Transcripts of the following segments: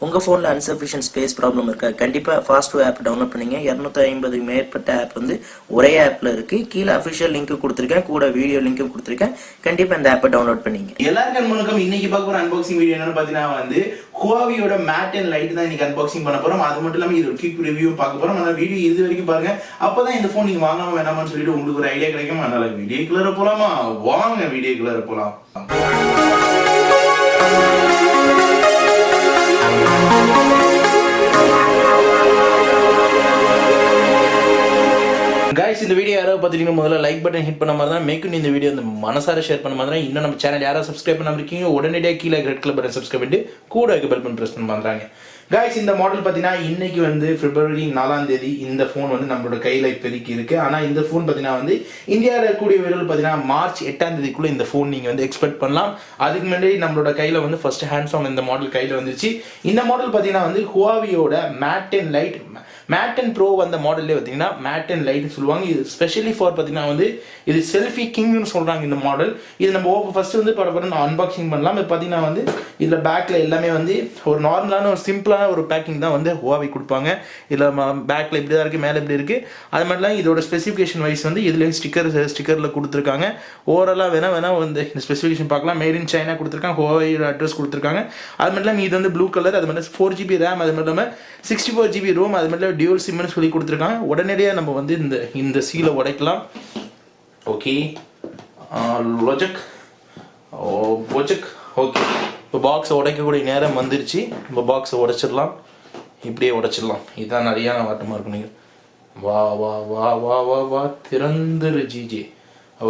உங்கள் ஃபோனில் அன்சஃபிஷியன்ட் space problem இருக்கா? கண்டிப்பாக ஃபாஸ்ட்2 ஆப் டவுன்லோட் பண்ணிங்க. 250 மேற்பட்ட ஆப் வந்து ஒரே ஆப்பில் இருக்குது. கீழே அஃபிஷியல் லிங்க் கொடுத்துருக்கேன், கூட வீடியோ லிங்க்கும் கொடுத்துருக்கேன். கண்டிப்பாக இந்த ஆப்பை டவுன்லோட் பண்ணிங்க. எல்லாருக்கும் வணக்கம். இன்னைக்கு பார்க்க போகிற அன்பாக்சிங் வீடியோ என்னன்னு பார்த்தீங்கன்னா வந்து ஹுவாவியோட மேட் அண்ட் லைட் தான் இன்னைக்கு அன்பாக்சிங் பண்ண போகிறோம். அது மட்டும் இல்லாமல் இது ஒரு குயிக் ரிவ்யூ பார்க்க போகிறோம். ஆனால் வீடியோ இது வரைக்கும் பாருங்க, அப்போ தான் இந்த ஃபோன் நீங்கள் வாங்காம வேணாமான்னு சொல்லிட்டு உங்களுக்கு ஒரு ஐடியா கிடைக்கும். அதனால வீடியோக்குள்ளே போகலாமா? வாங்க வீடியோக்குள்ளே போகலாம். गाइस இந்த வீடியோ யாராவது பார்த்துட்டீங்கன்னா முதல்ல லைக் பட்டன் ஹிட் பண்ண மாதிரி தான் மேக்கும் இந்த வீடியோ அந்த மனசார ஷேர் பண்ண மாதிரி தான். இன்னும் நம்ம சேனல் யாராவது சப்ஸ்கிரைப் பண்ணாம இருக்கீங்க உடனடியாக கீழே ரெட் கலர் பட்டன் சப்ஸ்கிரைப் பண்ணிட்டு கூட பெல் பட்டன் பிரஸ் பண்ண மாதிரிங்க. गाइस இந்த மாடல் பார்த்தீங்கன்னா இன்னைக்கு வந்து பிப்ரவரி 4ஆம் தேதி இந்த ஃபோன் வந்து நம்மளோட கையில் இப்போதைக்கு இருக்கு. ஆனால் இந்த ஃபோன் பார்த்தீங்கன்னா வந்து இந்தியாவில் இருக்கக்கூடிய வீரர்கள் பார்த்தீங்கன்னா மார்ச் 8ஆம் தேதிக்குள்ள இந்த ஃபோன் நீங்கள் வந்து எக்ஸ்பெக்ட் பண்ணலாம். அதுக்கு முன்னாடி நம்மளோட கையில் வந்து ஃபர்ஸ்ட் ஹேண்ட்ஸ் ஆன் இந்த மாடல் கையில் வந்துருச்சு. இந்த மாடல் பார்த்தீங்கன்னா வந்து ஹுவாவியோட mate and lite mate and pro வந்த மாடல்லே பார்த்தீங்கன்னா மேட் அண்ட் லைட் சொல்லுவாங்க. இது ஸ்பெஷலி ஃபார் பார்த்தீங்கன்னா வந்து இது செல்ஃபி கிங்னு சொல்கிறாங்க இந்த மாடல். இது நம்ம ஃபர்ஸ்ட் வந்து படப்படம் அன்பாக்சிங் பண்ணலாம். இது பார்த்தீங்கன்னா வந்து இதில் பேக்கில் எல்லாமே வந்து ஒரு நார்மலான ஒரு சிம்பிளான ஒரு பேக்கிங் தான் வந்து ஹுவாவி கொடுப்பாங்க. இதில் பேக்கில் இப்படி தான் இருக்குது, மேலே இப்படி இருக்குது. அது மட்டும் இல்லாமல் இதோட ஸ்பெசிஃபிகேஷன் வைஸ் வந்து இதுலேயும் ஸ்டிக்கரில் கொடுத்துருக்காங்க. ஓவராலாக வேணா வந்து இந்த ஸ்பெசிஃபிகேஷன் பார்க்கலாம். மேட் இன் சைனா கொடுத்துருக்காங்க, ஹுவாவியோட அட்ரஸ் கொடுத்துருக்காங்க. அது மட்டும் இல்லாமல் இது வந்து ப்ளூ கலர், அது மட்டும் 4GB ரேம், அது மட்டும் இல்லாமல் 64GB ரோம், அது மட்டும் டியூல் சிம்னு சொல்லி கொடுத்துருக்காங்க. உடனடியாக நம்ம வந்து இந்த சீலை உடைக்கலாம். ஓகே லொஜக் ஓகே, இப்போ பாக்ஸை உடைக்கக்கூடிய நேரம் வந்துருச்சு. இப்போ பாக்ஸை உடைச்சிடலாம், இப்படியே உடைச்சிடலாம். இதுதான் நிறையா வாட்டமாக இருக்கும். நீங்கள் வா வா வா வா வா வா திறந்துரு ஜிஜே.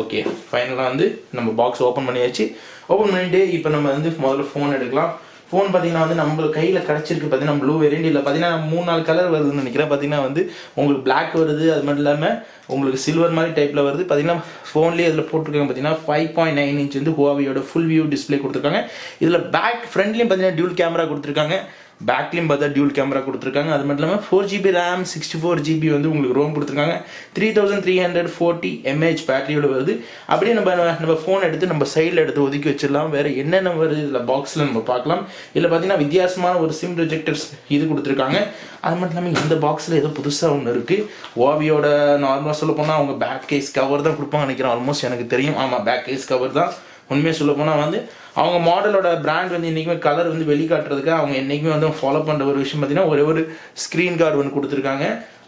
ஓகே, ஃபைனலாக வந்து நம்ம பாக்ஸ் ஓப்பன் பண்ணியாச்சு. ஓப்பன் பண்ணிட்டு இப்போ நம்ம வந்து முதல்ல ஃபோன் எடுக்கலாம். ஃபோன் பார்த்தீங்கன்னா வந்து நம்ம கையில் கிடச்சிருக்கு. பார்த்தீங்கன்னா ப்ளூ வேரியண்ட் இல்லை, பார்த்தீங்கன்னா 3-4 கலர் வருதுன்னு நினைக்கிறேன். பார்த்தீங்கன்னா வந்து உங்களுக்கு பிளாக் வருது, அது மட்டும் இல்லாமல் உங்களுக்கு சில்வர் மாதிரி டைப்பில் வருது. பார்த்தீங்கன்னா ஃபோன்லேயே இதில் போட்டிருக்காங்க. பார்த்தீங்கன்னா 5.9 இன்ச் வந்து ஹுவாவியோட ஃபுல் வியூ டிஸ்பிளே கொடுத்துருக்காங்க. இதில் பேக் ஃப்ரண்ட்லேயும் பார்த்தீங்கன்னா டியூல் கேமரா கொடுத்துருக்காங்க, பேக்லேயும் பார்த்தா டியூல் கேமரா கொடுத்துருக்காங்க. அது மட்டும் இல்லாமல் 4GB ரேம், 64GB வந்து உங்களுக்கு ரோம் கொடுத்துருக்காங்க. 3340 mAh பேட்டரியோட வருது. அப்படியே நம்ம ஃபோன் எடுத்து நம்ம சைடில் எடுத்து ஒதுக்கி வச்சிடலாம். வேறு என்னென்ன வருது இதில் பாக்ஸில் நம்ம பார்க்கலாம். இதில் பார்த்தீங்கன்னா வித்தியாசமான ஒரு சிம் ரிஜெக்டர்ஸ் இது கொடுத்துருக்காங்க. அது மட்டும் இல்லாமல் இந்த பாக்ஸில் ஏதோ புதுசாக ஒன்று இருக்குது. ஹுவாவியோட நார்மலாக சொல்ல போனால் அவங்க பேக் கேஸ் கவர் தான் கொடுப்பாங்க நினைக்கிறேன். ஆல்மோஸ்ட் எனக்கு தெரியும். ஆமாம், பேக் கேஸ் கவர் தான். உண்மையாக சொல்ல போனால் வந்து அவங்க மாடலோட பிராண்ட் வந்து என்றைக்குமே கலர் வந்து வெளிக்காட்டுறதுக்கு அவங்க என்றைக்குமே வந்து ஃபாலோ பண்ணுற ஒரு விஷயம் பார்த்தீங்கன்னா ஒரு ஸ்க்ரீன் கார்டு ஒன்று கொடுத்துருக்காங்க.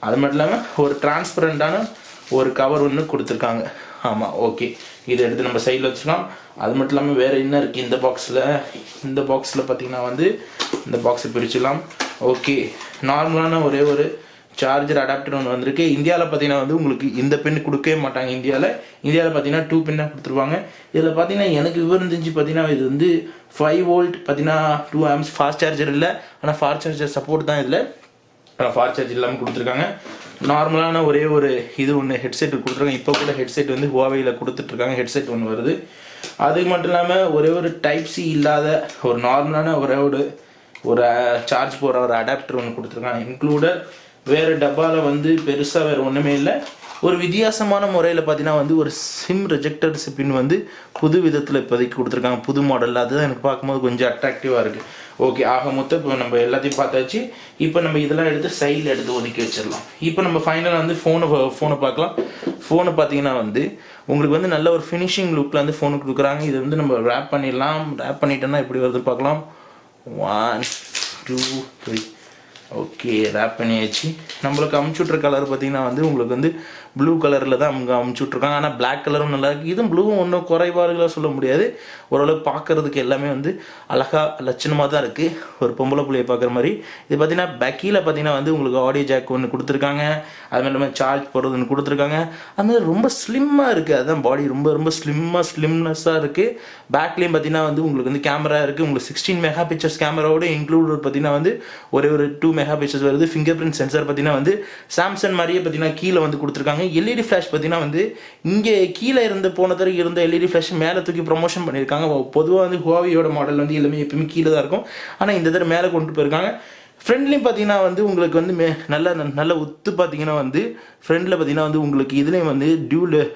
அது மட்டும் இல்லாமல் ஒரு டிரான்ஸ்பரண்டான ஒரு கவர் ஒன்று கொடுத்துருக்காங்க. ஆமாம், ஓகே, இதை எடுத்து நம்ம சைடில் வச்சுக்கலாம். அது மட்டும் இல்லாமல் வேறு என்ன இருக்குது இந்த பாக்ஸில் பார்த்தீங்கன்னா வந்து இந்த பாக்ஸை பிரிச்சுக்கலாம். ஓகே, நார்மலான ஒரு சார்ஜர் அடாப்டர் ஒன்று வந்திருக்கு. இந்தியாவில் பார்த்தீங்கன்னா வந்து உங்களுக்கு இந்த பின் கொடுக்கவே மாட்டாங்க. இந்தியாவில் பார்த்தீங்கன்னா 2 பின்னாக கொடுத்துருவாங்க. இதில் பார்த்தீங்கன்னா எனக்கு விவரம் தெரிஞ்சு பார்த்தீங்கன்னா இது வந்து 5 வோல்ட் பார்த்தீங்கன்னா 2 ஆம்ஸ் ஃபாஸ்ட் சார்ஜர் இல்லை, ஆனால் ஃபாஸ்ட் சார்ஜர் சப்போர்ட் தான் இதில். ஆனால் ஃபாஸ்ட் சார்ஜ் இல்லாமல் கொடுத்துருக்காங்க. நார்மலான ஒரு இது ஒன்று ஹெட்செட் கொடுத்துருக்காங்க. இப்போ கூட ஹெட்செட் வந்து ஹுவாவியில் கொடுத்துட்ருக்காங்க. ஹெட்செட் ஒன்று வருது. அது மட்டும் இல்லாமல் ஒரு டைப் சி இல்லாத ஒரு நார்மலான ஒரு சார்ஜ் போகிற ஒரு அடாப்டர் ஒன்று கொடுத்துருக்காங்க. இன்க்ளூடட் வேறு டப்பாவில் வந்து பெருசாக வேறு ஒன்றுமே இல்லை. ஒரு வித்தியாசமான முறையில் பார்த்தீங்கன்னா வந்து ஒரு சிம் ரிஜெக்டர் பின் வந்து புது விதத்தில் இப்போதைக்கு கொடுத்துருக்காங்க, புது மாடலில். அதுதான் எனக்கு பார்க்கும்போது கொஞ்சம் அட்ராக்டிவாக இருக்குது. ஓகே, ஆக மொத்தம் இப்போ நம்ம எல்லாத்தையும் பார்த்தாச்சு. இப்போ நம்ம இதெல்லாம் எடுத்து சைடில் எடுத்து ஒதுக்கி வச்சிடலாம். இப்போ நம்ம ஃபைனலாக வந்து ஃபோனை பார்க்கலாம். ஃபோனை பார்த்தீங்கன்னா வந்து உங்களுக்கு வந்து நல்ல ஒரு ஃபினிஷிங் லுக்கில் வந்து ஃபோனுக்கு கொடுக்குறாங்க. இது வந்து நம்ம ரேப் பண்ணிடலாம். ரேப் பண்ணிட்டோன்னா எப்படி வருதுன்னு பார்க்கலாம். 1 2 3 ஓகே, ரேப் பண்ணியாச்சு. நம்மளுக்கு அமுச்சுட்ற கலர் பார்த்தீங்கன்னா வந்து உங்களுக்கு வந்து ப்ளூ கலரில் தான் அவங்க அமுச்சுட்ருக்காங்க. ஆனால் பிளாக் கலரும் நல்லா இருக்குது. இதுவும் ப்ளூவும் ஒன்றும் குறைபாடுகளாக சொல்ல முடியாது. ஓரளவு பார்க்குறதுக்கு எல்லாமே வந்து அழகாக லட்சணமாக தான் இருக்குது, ஒரு பொம்பளை புள்ளையை பார்க்குற மாதிரி. இது பார்த்தீங்கன்னா பேக்கில் பார்த்தீங்கன்னா வந்து உங்களுக்கு ஆடியோ ஜாக் ஒன்று கொடுத்துருக்காங்க. அது மாதிரி இல்லாமல் சார்ஜ் போடுறது ஒன்று கொடுத்துருக்காங்க. அது மாதிரி ரொம்ப ஸ்லிம்மாக இருக்குது. அதுதான் பாடி ரொம்ப ஸ்லிம்னஸ்ஸாக இருக்குது. பேக்லேயும் பார்த்தீங்கன்னா வந்து உங்களுக்கு வந்து கேமரா இருக்குது. உங்களுக்கு 16 மெகா பிக்சர்ஸ் கேமராவோட இன்க்ளூட் பார்த்தீங்கன்னா வந்து ஒரு 2 மெகா பிக்சர்ஸ் வருது. ஃபிங்கர் பிரிண்ட் சென்சார் பார்த்தீங்கன்னா வந்து சாம்சங் மாதிரியே பார்த்தீங்கன்னா கீழே வந்து கொடுத்துருக்காங்க. எல்இடி ஃப்ளாஷ் பார்த்தீங்கன்னா வந்து இங்கே கீழே இருந்த எல்இடி ஃப்ளாஷ் மேலே தூக்கி ப்ரொமோஷன் பண்ணியிருக்காங்க. பொதுவாக வந்து ஹுவாவியோட மாடல் வந்து எல்லாமே எப்பயுமே கீழே தான் இருக்கும். ஆனால் இந்த தடவை மேலே கொண்டு போயிருக்காங்க. ஃப்ரெண்ட்லேயும் பார்த்தீங்கன்னா வந்து உங்களுக்கு வந்து நல்ல உத்து பார்த்தீங்கன்னா வந்து ஃப்ரெண்டில் பார்த்தீங்கன்னா வந்து உங்களுக்கு இதுலேயும் வந்து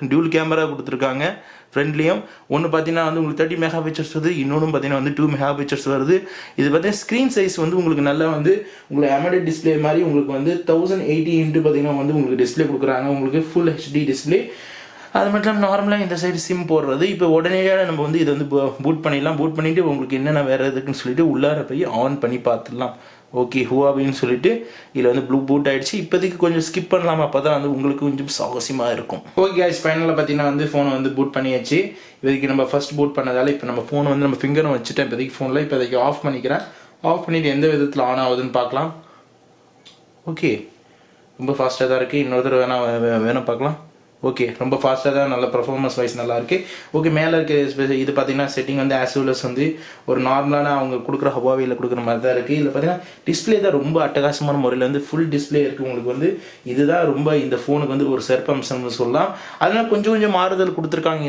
டியூல் கேமரா கொடுத்துருக்காங்க. ஃப்ரண்ட்லேயும். ஒன்று பார்த்தீங்கன்னா வந்து உங்களுக்கு 30 மெகா பிக்சர்ஸ் வருது, இன்னொன்று பார்த்தீங்கன்னா வந்து 2 மெகா பிக்சர்ஸ் வருது. இது பார்த்தீங்கன்னா ஸ்க்ரீன் சைஸ் வந்து உங்களுக்கு நல்லா வந்து உங்களுக்கு AMOLED டிஸ்பிளே மாதிரி உங்களுக்கு வந்து 1080 இன்ட்டு பார்த்தீங்கன்னா வந்து உங்களுக்கு டிஸ்பிளே கொடுக்குறாங்க, உங்களுக்கு ஃபுல் HD டிஸ்பிளே. அது மட்டும் இல்லாமல் நார்மலாக இந்த சைடு சிம் போடுறது. இப்போ உடனடியாக நம்ம வந்து இதை வந்து பூட் பண்ணிடலாம். பூட் பண்ணிவிட்டு உங்களுக்கு என்னென்ன வேறு எதுக்குன்னு சொல்லிட்டு உள்ளார போய் ஆன் பண்ணி பார்த்துடலாம். ஓகே ஹுவாவேன்னு சொல்லிட்டு இதில் வந்து பூட் ஆகிடுச்சு. இப்போதைக்கு கொஞ்சம் ஸ்கிப் பண்ணலாம், அப்போ தான் வந்து உங்களுக்கு கொஞ்சம் சாகசியமாக இருக்கும். ஓகே கைஸ், ஃபைனலாக பார்த்தீங்கன்னா வந்து ஃபோனை வந்து பூட் பண்ணியாச்சு. இப்போதைக்கு நம்ம ஃபஸ்ட் பூட் பண்ணதால் இப்போ நம்ம ஃபோனை வந்து நம்ம ஃபிங்கரும் வச்சுட்டேன் இப்போதைக்கு ஃபோனில். இப்போதைக்கு ஆஃப் பண்ணிக்கிறேன். ஆஃப் பண்ணிவிட்டு எந்த விதத்தில் ஆன் ஆகுதுன்னு பார்க்கலாம். ஓகே, ரொம்ப ஃபாஸ்ட்டாக தான் இருக்குது. இன்னொரு தடவை வேணால் பார்க்கலாம். ஓகே, ரொம்ப ஃபாஸ்ட்டாக தான், நல்ல பர்ஃபார்மன்ஸ் வைஸ் நல்லா இருக்குது. ஓகே, மேலே இருக்க இது பார்த்தீங்கன்னா செட்டிங் வந்து ஆஸ் வெல் அஸ் வந்து ஒரு நார்மலான அவங்க கொடுக்குற ஹுவாவேல கொடுக்குற மாதிரி தான் இருக்குது. இதில் பார்த்தீங்கன்னா டிஸ்பிளே தான் ரொம்ப அட்டகாசமான முறையில் வந்து ஃபுல் டிஸ்பிளே இருக்குது உங்களுக்கு வந்து. இதுதான் ரொம்ப இந்த ஃபோனுக்கு வந்து ஒரு சிறப்பம்சம்னு சொல்லலாம். அதனால் கொஞ்சம் மாறுதல் கொடுத்துருக்காங்க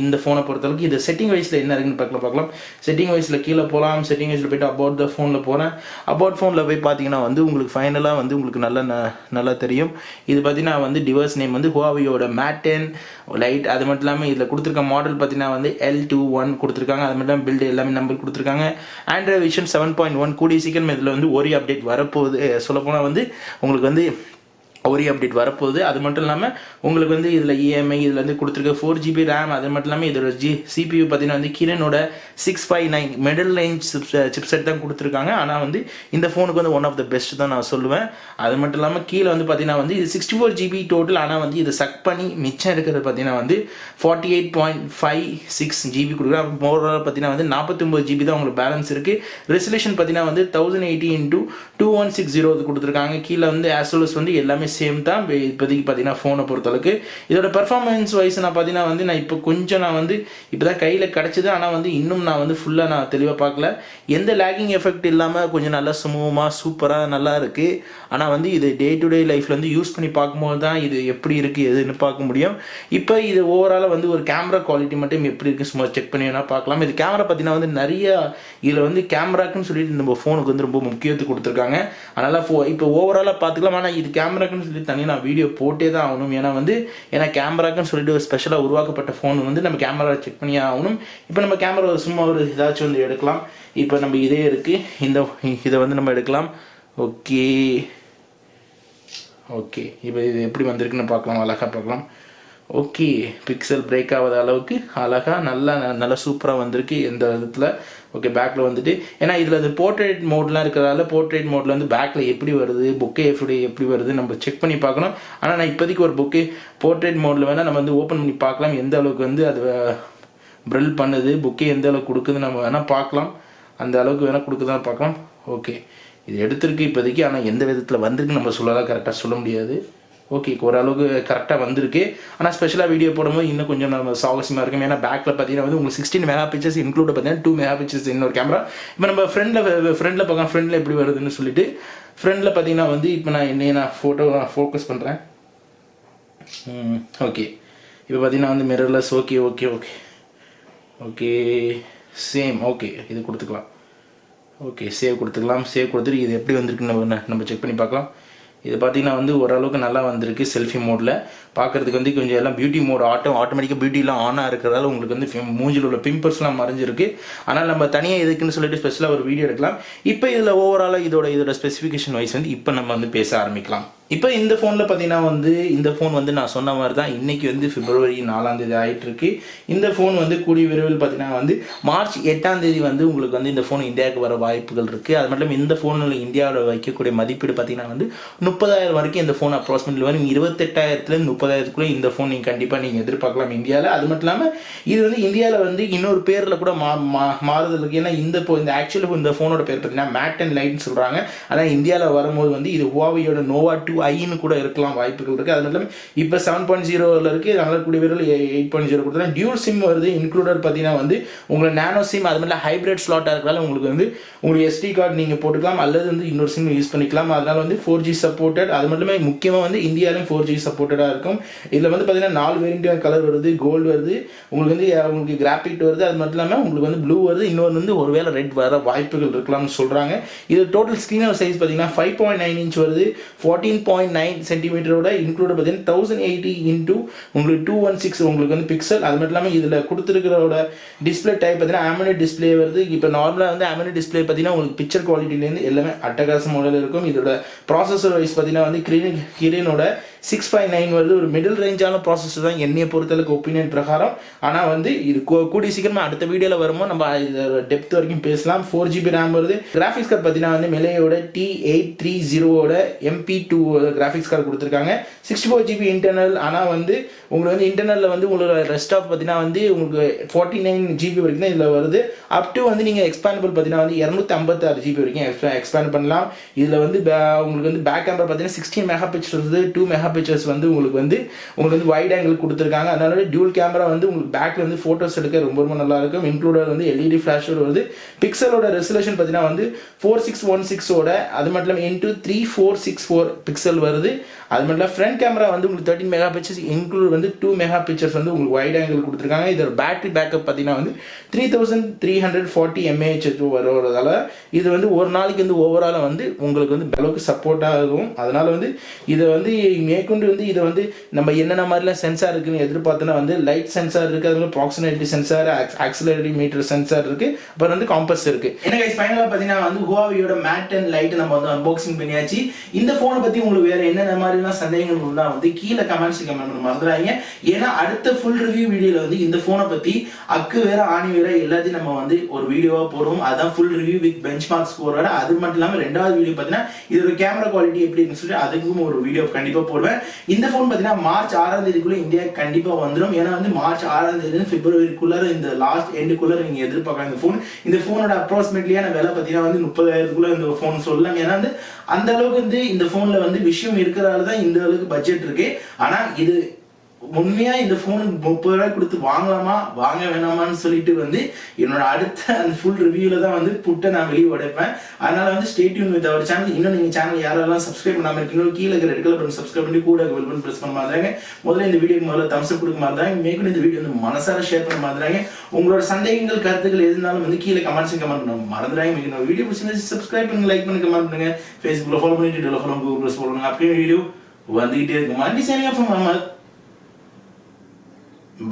இந்த ஃபோனை பொறுத்தளவுக்கு. இது செட்டிங் வைஸில் என்ன இருக்குன்னு பார்க்கலாம். செட்டிங் வைஸில் கீழே போகலாம். செட்டிங் வைஸில் போய்ட்டு அபவுட் த ஃபோனில் போகிறேன். அபவுட் ஃபோனில் போய் பார்த்தீங்கன்னா வந்து உங்களுக்கு ஃபைனலாக வந்து உங்களுக்கு நல்லா தெரியும். இது பார்த்தீங்கன்னா வந்து டிவைஸ் நேம் வந்து ஹுவாவேயோட Mate 10 லைட். அது மட்டும் இல்லாமல் இதில் கொடுத்துருக்க மாடல் பார்த்தீங்கன்னா வந்து L21 கொடுத்துருக்காங்க. அது மட்டும் இல்லாமல் பில்டு எல்லாமே நம்பர் கொடுத்துருக்காங்க. ஆண்ட்ராய்டு வெர்ஷன் 7.1 கூடிய சீக்கிரம் இதில் வந்து ஒரு அப்டேட் வரப்போகுது. சொல்லப்போனால் வந்து உங்களுக்கு வந்து ஒரு அப்டேட் வரப்போகுது. அது மட்டும் இல்லாமல் உங்களுக்கு வந்து இதில் EMI இதில் வந்து கொடுத்துருக்க 4GB RAM. அது மட்டும் இல்லாமல் இதோட CPU பார்த்தீங்கன்னா வந்து கிரனோட 659 மிடில் ரேஞ்ச் சிப்செட் தான் கொடுத்துருக்காங்க. ஆனால் வந்து இந்த ஃபோனுக்கு வந்து ஒன் ஆஃப் த பெஸ்ட் தான் நான் சொல்லுவேன். அது மட்டும் இல்லாமல் கீழே வந்து பார்த்தீங்கன்னா வந்து இது 64GB டோட்டல். ஆனால் வந்து இதை சக் பண்ணி மிச்சம் இருக்கிறது பார்த்தீங்கன்னா வந்து 48.56 GB கொடுக்குறாங்க. மோரோவர் பார்த்தீங்கன்னா வந்து 49GB தான் உங்களுக்கு பேலன்ஸ் இருக்குது. ரெசல்யூஷன் பார்த்தீங்கன்னா வந்து 1080x2160 கொடுத்துருக்காங்க. கீழே வந்து ஆஸ் வெல் அஸ் வந்து எல்லாமே சேம் தான் இப்போதைக்கு பார்த்தீங்கன்னா ஃபோனை பொறுத்தளவுக்கு. இதோட பெர்ஃபார்மன்ஸ் வைஸ் நான் பார்த்தீங்கன்னா வந்து நான் வந்து இப்போ தான் கையில் கிடச்சிது. ஆனால் வந்து இன்னும் நான் வந்து ஃபுல்லாக நான் தெளிவாக பார்க்கல. எந்த லேகிங் எஃபெக்ட் இல்லாமல் கொஞ்சம் நல்லா ஸ்மூமாக சூப்பராக நல்லா இருக்குது. ஆனால் வந்து இது டே டு டே லைஃப்பில் வந்து யூஸ் பண்ணி பார்க்கும்போது தான் இது எப்படி இருக்குது எதுன்னு பார்க்க முடியும். இப்போ இது ஓவராலாக வந்து ஒரு கேமரா குவாலிட்டி மட்டும் எப்படி இருக்குது சும்மா செக் பண்ணி வேணால் பார்க்கலாம். இது கேமரா பார்த்தீங்கன்னா வந்து நிறைய இதில் வந்து கேமராக்குன்னு சொல்லிட்டு நம்ம ஃபோனுக்கு வந்து ரொம்ப முக்கியத்துவம் கொடுத்துருக்காங்க. அதனால் இப்போ ஓவராலாக பார்த்துக்கலாம். ஆனால் இது கேமராக்குன்னு சொல்லி தனியாக நான் வீடியோ போட்டே தான் ஆகணும். ஏன்னா கேமராக்குன்னு சொல்லிட்டு ஒரு ஸ்பெஷலாக உருவாக்கப்பட்ட ஃபோன் வந்து நம்ம கேமரா செக் பண்ணி ஆகணும். இப்போ நம்ம கேமரா சும்மா ஒரு ஏதாச்சும் வந்து எடுக்கலாம். இப்போ நம்ம இதே இருக்குது, இதை வந்து நம்ம எடுக்கலாம். ஓகே இப்போ இது எப்படி வந்திருக்குன்னு பார்க்கலாம், அழகாக பார்க்கலாம். ஓகே, பிக்சல் பிரேக் ஆகாத அளவுக்கு அழகாக நல்லா சூப்பராக வந்திருக்கு எந்த விதத்தில். ஓகே, பேக்கில் வந்துட்டு ஏன்னா இதில் அது போர்ட்ரேட் மோட்லாம் இருக்கிறதால போர்ட்ரேட் மோடில் வந்து பேக்கில் எப்படி வருது, புக்கே எப்படி வருது நம்ம செக் பண்ணி பார்க்கணும். ஆனால் நான் இப்போதைக்கு ஒரு புக்கே போர்ட்ரேட் மோடில் வேணால் நம்ம வந்து ஓப்பன் பண்ணி பார்க்கலாம் எந்த அளவுக்கு வந்து அது ப்ரில் பண்ணுது, புக்கே எந்த அளவுக்கு கொடுக்குது நம்ம வேணால் பார்க்கலாம். அந்த அளவுக்கு வேணால் கொடுக்குதான் பார்க்கலாம். ஓகே, இது எடுத்திருக்கு இப்போதைக்கு. ஆனால் எந்த விதத்தில் வந்திருக்கு நம்ம சொல்லலாம், கரெக்டாக சொல்ல முடியாது. ஓகே, ஓரளவுக்கு கரெக்டாக வந்திருக்கு. ஆனால் ஸ்பெஷலாக வீடியோ போடும்போது இன்னும் கொஞ்சம் நம்ம சாகசியமாக இருக்கும். ஏன்னா பேக்கில் பார்த்தீங்கன்னா வந்து உங்களுக்கு 16 மெகா பிக்சர்ஸ் இன்க்ளூட் பார்த்தீங்கன்னா 2 மெகா பிக்சர்ஸ் இன்னொரு கேமரா. இப்போ நம்ம ஃப்ரெண்டில் பார்க்கலாம், ஃப்ரெண்டில் எப்படி வருதுன்னு சொல்லிட்டு. ஃப்ரெண்டில் பார்த்தீங்கன்னா வந்து இப்போ நான் ஃபோக்கஸ் பண்ணுறேன். ஓகே, இப்போ பார்த்தீங்கன்னா வந்து மிரர்லெஸ். Okay same. ஓகே, இது கொடுத்துக்கலாம். ஓகே, சேவ் கொடுத்துட்டு இது எப்படி வந்திருக்குன்னு நம்ம செக் பண்ணி பார்க்கலாம். இது பார்த்தீங்கன்னா வந்து ஓரளவுக்கு நல்லா வந்திருக்கு. செல்ஃபி மோடில் பார்க்குறதுக்கு வந்து கொஞ்சம் எல்லாம் பியூட்டி மோட் ஆட்டோமேட்டிக்காக பியூட்டிலாம் ஆனாக இருக்கிறதால உங்களுக்கு வந்து மூஞ்சில் உள்ள பிம்பிள்ஸ்லாம் மறைஞ்சிருக்கு. ஆனால் நம்ம தனியாக இதுக்குன்னு சொல்லிட்டு ஸ்பெஷலாக ஒரு வீடியோ எடுக்கலாம். இப்போ இதில் ஓவராலாக இதோட ஸ்பெசிஃபிகேஷன் வைஸ் வந்து இப்போ நம்ம வந்து பேச ஆரம்பிக்கலாம். இப்போ இந்த ஃபோனில் பார்த்தீங்கன்னா வந்து இந்த ஃபோன் வந்து நான் சொன்ன மாதிரி தான் இன்றைக்கி வந்து February 4 ஆகிட்டுருக்கு. இந்த ஃபோன் வந்து கூடிய விரைவில் பார்த்தீங்கன்னா வந்து March 8 வந்து உங்களுக்கு வந்து இந்த ஃபோன் இந்தியாவுக்கு வர வாய்ப்புகள் இருக்குது. அது மட்டும் இந்த ஃபோனில் இந்தியாவில் வைக்கக்கூடிய மதிப்பீடு பார்த்தீங்கன்னா வந்து 30,000 வரைக்கும் இந்த ஃபோன் அப்ராக்சிமேட்லி வரும். 28,000 30,000 இந்த ஃபோன் நீங்கள் கண்டிப்பாக எதிர்பார்க்கலாம் இந்தியாவில். அது மட்டும் இல்லாமல் இது வந்து இந்தியாவில் வந்து இன்னொரு பேரில் கூட மாறுதல் இருக்குது. ஏன்னா இந்த ஆக்சுவலி இந்த ஃபோனோட பேர் பார்த்தீங்கன்னா Mate 10 லைட்னு சொல்கிறாங்க. ஆனால் இந்தியாவில் வரும்போது வந்து இது Huaweiயோட Nova 2i கூட இருக்கலாம் வாய்ப்புகள் இருக்குது. அது மட்டும் இல்லாமல் இப்போ 7.0 இருக்குது. அதனால் கூடிய விரைவில் 8.0 கொடுத்துருக்காங்க. டியூல் சிம் வருது. இன்க்ளூடட் பார்த்தீங்கன்னா வந்து உங்களுக்கு நானோ சிம் அது மாதிரி ஹைப்ரிட் ஸ்லாட்டாக இருக்கிறதால உங்களுக்கு வந்து உங்களுக்கு SD கார்டு நீங்கள் போட்டுக்கலாம் அல்லது வந்து இன்னொரு சிம் யூஸ் பண்ணிக்கலாம். அதனால் வந்து 4G சப்போர்ட்டட். அது மட்டுமே முக்கியமாக வந்து இந்தியாவிலும் 4G சப்போர்ட்டடாக இருக்கும். இதில் வந்து பார்த்தீங்கன்னா 4 வேரியண்ட் கலர் வருது. கோல்டு வருது, உங்களுக்கு கிராஃபிக் வருது, அது மட்டும் இல்லாமல் உங்களுக்கு வந்து ப்ளூ வருது, இன்னொரு வந்து ஒருவேளை ரெட் வர வாய்ப்புகள் இருக்கலாம்னு சொல்கிறாங்க. இது டோட்டல் ஸ்க்ரீன் சைஸ் பார்த்தீங்கன்னா 5.9 இன்ச் வருது, 14 13.9 சென்டிமீட்டரோட இன்க்ளூட் பார்த்தீங்கன்னா 1080 இன்டூ உங்களுக்கு 216 உங்களுக்கு வந்து பிக்சல். அது மட்டும் இல்லாமல் இதில் கொடுத்துருக்கிறோட டிஸ்பிளே டைப் பார்த்தீங்கன்னா AMOLED டிஸ்பிளே வருது. இப்போ நார்மலாக வந்து AMOLED டிஸ்பிளே பார்த்தீங்கன்னா உங்களுக்கு பிக்சர் குவாலிட்டிலேருந்து எல்லாமே அட்டகாச மாடல் இருக்கும். இதோட ப்ராசஸர் வைஸ் பார்த்தீங்கன்னா வந்து கிரீனோட 659 வருது. ஒரு மிடில் ரேஞ்சான ப்ராசஸர் தான் என்னையை பொறுத்தளவுக்கு ஒப்பீனியன் பிரகாரம். ஆனால் வந்து இது கூடிய சீக்கிரமாக அடுத்த வீடியோவில் வரும்போது நம்ம இதோட டெப்த் வரைக்கும் பேசலாம். 4GB ரேம் வருது. கிராஃபிக்ஸ் கார்டு பார்த்தீங்கன்னா வந்து மெலேயோட T830ஓட MP2 கிராஃபிக்ஸ் கார்டு கொடுத்துருக்காங்க. 64GB internal. ஆனால் வந்து உங்களுக்கு வந்து இன்டர்னலில் வந்து உங்களுக்கு ரெஸ்ட் ஆஃப் பார்த்தீங்கன்னா வந்து உங்களுக்கு 49GB வரைக்கும் தான் இதில் வருது. அப் டு வந்து நீங்கள் எக்ஸ்பேண்டபிள் பார்த்தீங்கன்னா வந்து 256GB வரைக்கும் எக்ஸ்பேண்ட் பண்ணலாம். இதில் வந்து உங்களுக்கு வந்து பேக் கேமரா பார்த்தீங்கன்னா 16 மெகா பிக்சல் வருது. 2 மெகா பிக்சர்ஸ் வந்து உங்களுக்கு வந்து வைட் ஆங்கிள் கொடுத்துருக்காங்க. அதனால டியூல் கேமரா வந்து உங்களுக்கு பேக்கில் வந்து ஃபோட்டோஸ் எடுக்க ரொம்ப ரொம்ப நல்லா இருக்கும். இன்க்ளூடட் வந்து LED ஃப்ளாஷோட வருது. பிக்சலோட ரெசல்யூஷன் பார்த்தீங்கன்னா வந்து 4616ஓட அது மட்டும் இல்லாமல் இன்டூ 3464 பிக்சல் வருது. அது மட்டும் இல்லாமல் ஃப்ரண்ட் கேமரா வந்து உங்களுக்கு 13 மெகா பிக்சர்ஸ் இன்க்ளூட் வந்து 2 மெகா பிக்சர்ஸ் வந்து உங்களுக்கு வைட் ஆங்கிள் கொடுத்துருக்காங்க. இதோட பேட்டரி பேக்கப் பார்த்தீங்கன்னா வந்து 3340 mAh வருவதால இது வந்து ஒரு நாளைக்கு வந்து ஓவராலாக வந்து உங்களுக்கு வந்து அளவுக்கு சப்போர்ட்டாக இருக்கும். அதனால வந்து இதை வந்து மேற்கொண்டு வந்து இதை வந்து நம்ம என்னென்ன மாதிரிலாம் சென்சார் இருக்குன்னு எதிர்பார்த்தோன்னா வந்து லைட் சென்சார் இருக்குது, அதுமாதிரி proximity sensor, accelerometer sensor இருக்குது, அப்புறம் வந்து காம்பஸ் இருக்குது. எனக்கு ஃபைனலாக பார்த்தீங்கன்னா வந்து ஹுவாவியோட மேட் அண்ட் லைட் நம்ம வந்து அன்பாக்சிங் பண்ணியாச்சு. இந்த ஃபோனை பற்றி உங்களுக்கு வேறு என்னென்ன மாதிரிலாம் சந்தேகங்கள் இருந்தால் வந்து கீழே கமெண்ட் பண்ண மறந்துடாதீங்க. ஏன்னா அடுத்த ஃபுல் ரிவ்யூ வீடியோவில் வந்து இந்த ஃபோனை பற்றி அக்கு வேற ஆணி வேற எல்லாத்தையும் நம்ம வந்து ஒரு வீடியோவாக போடுவோம். அதுதான் full review with benchmark ஸ்கோரோட. அது மட்டும் இல்லாமல் ரெண்டாவது வீடியோ பார்த்தீங்கன்னா இதோட கேமரா குவாலிட்டி எப்படின்னு சொல்லிட்டு அதுக்கும் ஒரு வீடியோ கண்டிப்பாக போடுவேன். இந்த ஃபோன் பார்த்தீங்கன்னா மார்ச் 6ஆம் தேதிக்குள்ளே இந்தியா கண்டிப்பாக வந்துடும். ஏன்னா வந்து மார்ச் 6ஆம் தேதி பிப்ரவரிக்குள்ளார இந்த லாஸ்ட் எண்டுக்குள்ளே நீங்கள் எதிர்பார்க்கலாம். இந்த ஃபோனோட அப்ராக்சிமேட்லியான விலை பார்த்தீங்கன்னா வந்து 30,000க்குள்ளே இந்த ஃபோன் சொல்லலாம். ஏன்னா வந்து அந்த அளவுக்கு வந்து இந்த ஃபோனில் வந்து விஷயம் இருக்கிறதால தான் இந்த அளவுக்கு பட்ஜெட் இருக்கு. ஆனால் இது உண்மையா இந்த ஃபோனுக்கு 30 ரூபாய் கொடுத்து வாங்கலாமா வாங்க வேணாமான்னு சொல்லிட்டு வந்து என்னோட அடுத்த அந்த ஃபுல் ரிவ்யூல தான் வந்து புட்டை நான் வெளியே உடைப்பேன். அதனால வந்து stay tuned with our channel. இன்னும் நீங்க சேனல் யாரெல்லாம் சப்ஸ்கிரைப் பண்ணாம இருக்கீங்களோ கீழே இருக்கிற ரெட் கலர் பட்டன் சப்ஸ்கிரைப் பண்ணி கூட பெல் பட்டன் பிரஸ் பண்ண மாதிரிங்க. முதல்ல இந்த வீடியோக்கு முதல்ல தம்ஸ் அப் கொடுக்க மாதிரிங்க. மேற்கொண்டு இந்த வீடியோ வந்து மனசார ஷேர் பண்ண மாதிரிங்க. உங்களோட சந்தேகங்கள் கருத்துக்கள் எதுனாலும் வந்து கீழே கமெண்ட்ஸ் கமெண்ட் பண்ண மறந்துடாங்க. மேற்கொண்டு வீடியோ பிடிச்சிருந்தா சப்ஸ்கிரைப் பண்ணுங்க, லைக் பண்ணுங்க, கமெண்ட் பண்ணுங்க, ஃபேஸ்புக்ல ஃபாலோ பண்ணிட்டு ட்விட்டர்ல ஃபாலோ கூகுள் ப்ளஸ் போடுங்க. அப்படியே வீடியோ வந்துகிட்டே இருக்கு. Multi shining of Mohammed.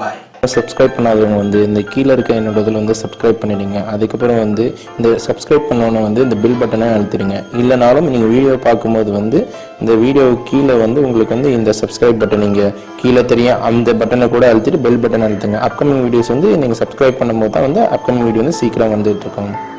பாய். சப்ஸ்கிரைப் பண்ணாதவங்க வந்து இந்த கீழே இருக்க என்னோட இதில் வந்து சப்ஸ்கிரைப் பண்ணிடுங்க. அதுக்கப்புறம் வந்து இந்த சப்ஸ்கிரைப் பண்ணோன்னே வந்து இந்த பில் பட்டனை அழுத்திடுங்க. இல்லைனாலும் நீங்கள் வீடியோ பார்க்கும்போது வந்து இந்த வீடியோ கீழே வந்து உங்களுக்கு வந்து இந்த சப்ஸ்கிரைப் பட்டன் நீங்கள் கீழே தெரியும் அந்த பட்டனை கூட அழுத்திட்டு பெல் பட்டன் அழுத்துங்க. அப்கமிங் வீடியோஸ் வந்து நீங்கள் சப்ஸ்கிரைப் பண்ணும்போது தான் வந்து அப்கமிங் வீடியோ வந்து சீக்கிரம் வந்துட்டு இருக்காங்க.